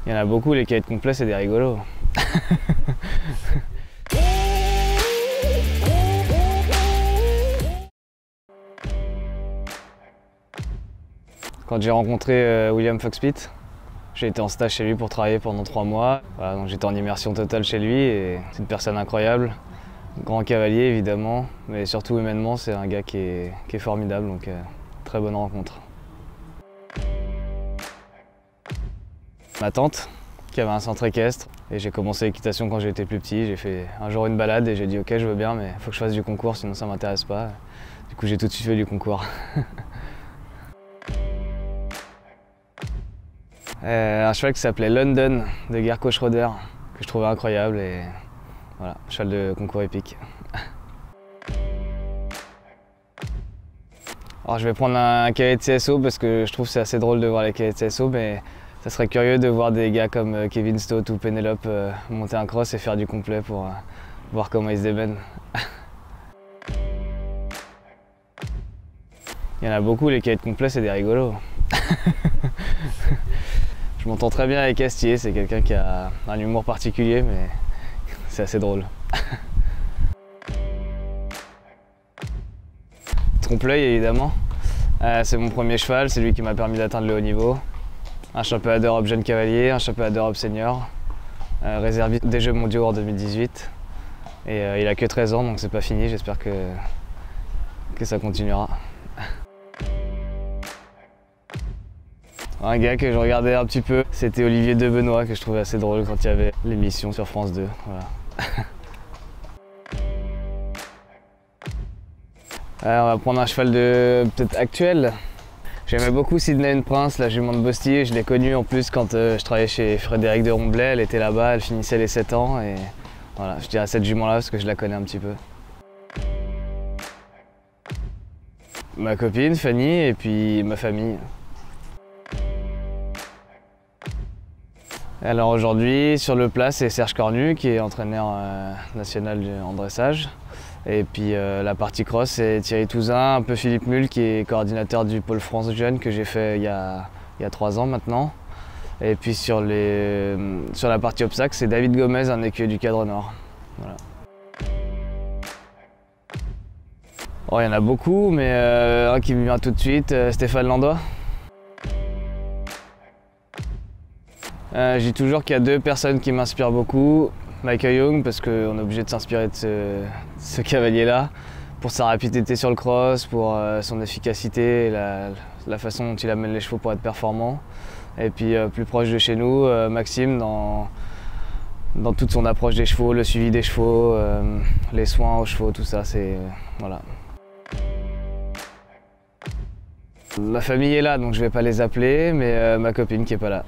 Il y en a beaucoup, les kilomètres complets, c'est des rigolos. Quand j'ai rencontré William Fox-Pitt, j'ai été en stage chez lui pour travailler pendant 3 mois. Voilà, donc j'étais en immersion totale chez lui et c'est une personne incroyable. Grand cavalier évidemment, mais surtout humainement, c'est un gars qui est formidable, donc très bonne rencontre. Ma tante, qui avait un centre équestre, et j'ai commencé l'équitation quand j'étais plus petit. J'ai fait un jour une balade et j'ai dit ok, je veux bien, mais il faut que je fasse du concours, sinon ça m'intéresse pas. Du coup, j'ai tout de suite fait du concours. Un cheval qui s'appelait London de Gerco Schroeder, que je trouvais incroyable, et voilà, cheval de concours épique. Alors je vais prendre un cavalier de CSO parce que je trouve que c'est assez drôle de voir les cavaliers de CSO, mais ça serait curieux de voir des gars comme Kevin Stott ou Pénélope monter un cross et faire du complet pour voir comment ils se démènent. Il y en a beaucoup, les kilomètres complets, c'est des rigolos. Je m'entends très bien avec Astier, c'est quelqu'un qui a un humour particulier, mais c'est assez drôle. Trompe-l'œil évidemment, c'est mon premier cheval, c'est lui qui m'a permis d'atteindre le haut niveau. Un championnat d'Europe jeune cavalier, un championnat d'Europe senior, réserviste des Jeux mondiaux en 2018. Et il a que 13 ans, donc c'est pas fini, j'espère que ça continuera. Un gars que je regardais un petit peu, c'était Olivier Debenoit, que je trouvais assez drôle quand il y avait l'émission sur France 2. Voilà. On va prendre un cheval de peut-être actuel. J'aimais beaucoup Sydney Prince, la jument de Bostier. Je l'ai connue en plus quand je travaillais chez Frédéric de Romblay. Elle était là-bas, elle finissait les 7 ans. Et voilà, je dirais cette jument-là parce que je la connais un petit peu. Ma copine, Fanny, et puis ma famille. Alors aujourd'hui, sur le plat, c'est Serge Cornu qui est entraîneur national en dressage. Et puis la partie cross, c'est Thierry Touzin, un peu Philippe Mull qui est coordinateur du pôle France Jeune que j'ai fait il y a 3 ans maintenant. Et puis sur la partie obstacle, c'est David Gomez, un écuyer du Cadre Nord. Voilà. Oh, il y en a beaucoup, mais un qui me vient tout de suite, Stéphane Landois. Je dis toujours qu'il y a 2 personnes qui m'inspirent beaucoup. Michael Young, parce qu'on est obligé de s'inspirer de ce cavalier-là, pour sa rapidité sur le cross, pour son efficacité, et la façon dont il amène les chevaux pour être performant. Et puis plus proche de chez nous, Maxime, dans toute son approche des chevaux, le suivi des chevaux, les soins aux chevaux, tout ça, c'est voilà. Ma famille est là, donc je ne vais pas les appeler, mais ma copine qui n'est pas là.